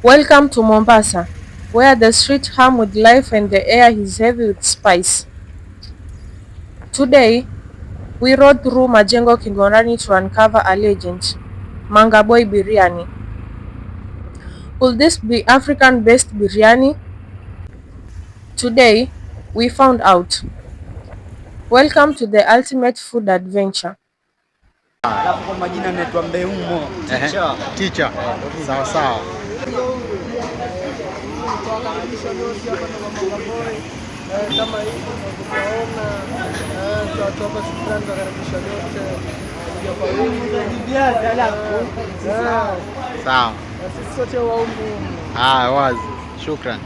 Welcome to Mombasa, where the streets hum with life and the air is heavy with spice. Today, we rode through Majengo Kigorani to uncover a legend, Manga Boy Biryani. Could this be African-based biryani? Today, we found out. Welcome to the ultimate food adventure. Alafu kwa majina naitwa Mbeumo. Teacher. Teacher. Sawa sawa. Tuwakaribisha nyote hapa na Manga Boy. Kama hivi tunavyoona, tunatoa shukrani tuwakaribisha nyote. Kuja kwa wingi. Sawa. Sisi sote waumbu. Wazi. Shukran.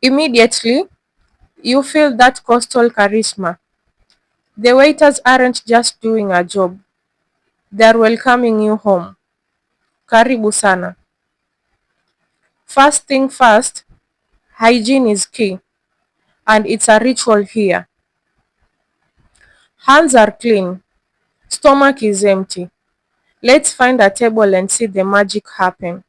Immediately, you feel that coastal charisma. The waiters aren't just doing a job. They're welcoming you home. Karibu sana. First thing first, hygiene is key, and it's a ritual here. Hands are clean, stomach is empty. Let's find a table and see the magic happen.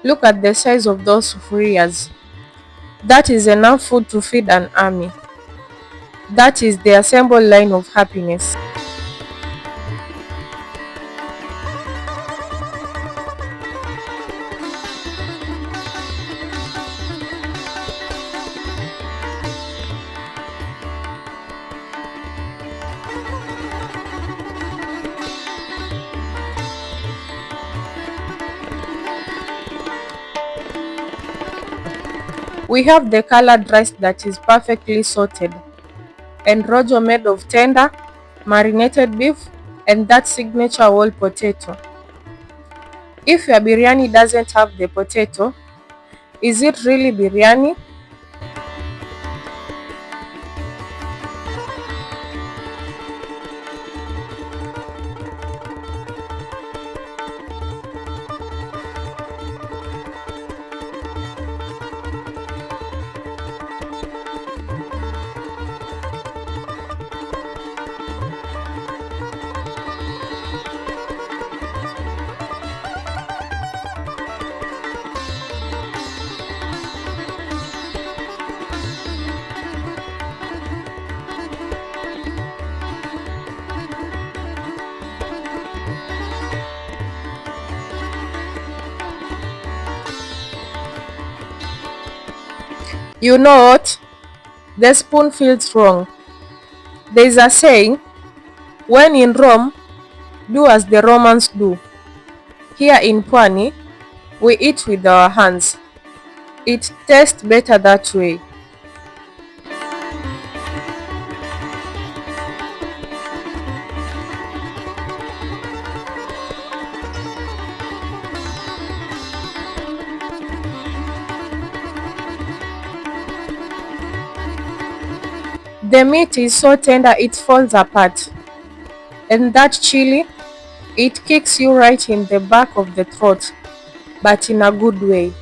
Look at the size of those sufurias. That is enough food to feed an army. That is the assembled line of happiness. We have the colored rice that is perfectly sauteed, and rojo made of tender, marinated beef, and that signature whole potato. If your biryani doesn't have the potato, is it really biryani? You know what? The spoon feels wrong. There's a saying, when in Rome, do as the Romans do. Here in Pwani, we eat with our hands. It tastes better that way. The meat is so tender it falls apart. And that chili, it kicks you right in the back of the throat, but in a good way.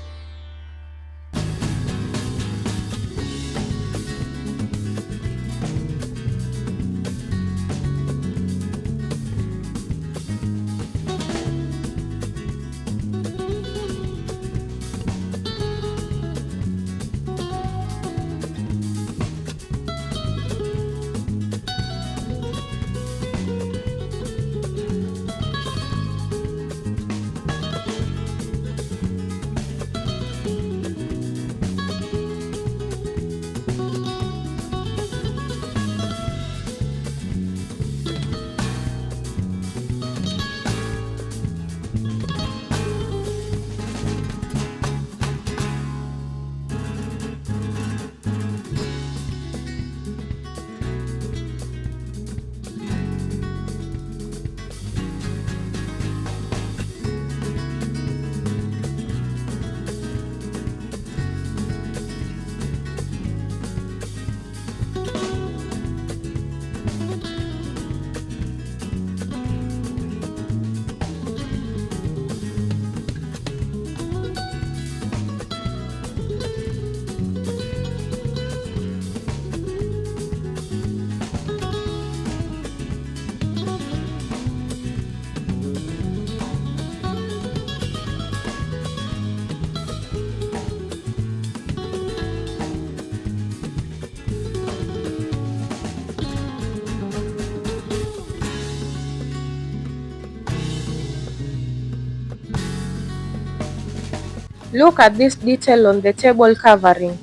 Look at this detail on the table covering.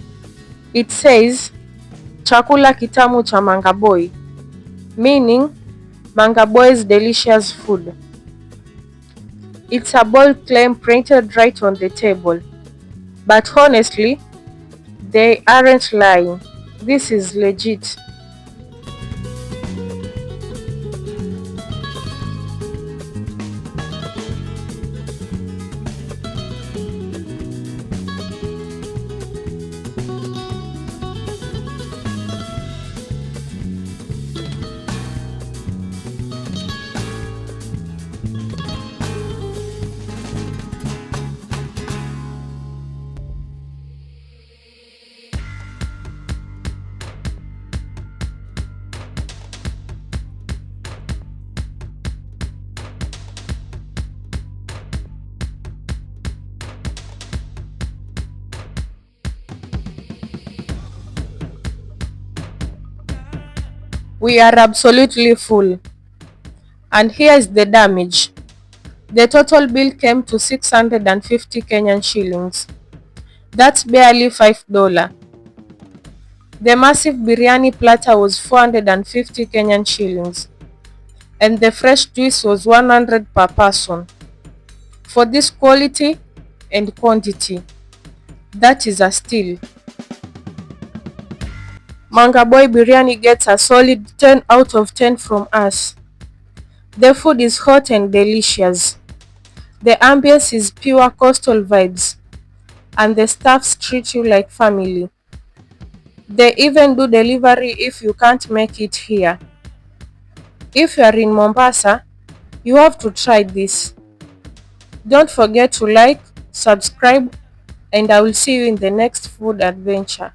It says, Chakula kitamu cha Manga Boy, meaning Manga Boy's delicious food. It's a bold claim printed right on the table. But honestly, they aren't lying. This is legit. We are absolutely full. And here is the damage. The total bill came to 650 Kenyan shillings. That's barely $5. The massive biryani platter was 450 Kenyan shillings. And the fresh juice was 100 per person. For this quality and quantity, that is a steal. Manga Boy Biryani gets a solid 10 out of 10 from us. The food is hot and delicious. The ambience is pure coastal vibes. And the staffs treat you like family. They even do delivery if you can't make it here. If you are in Mombasa, you have to try this. Don't forget to like, subscribe, and I will see you in the next food adventure.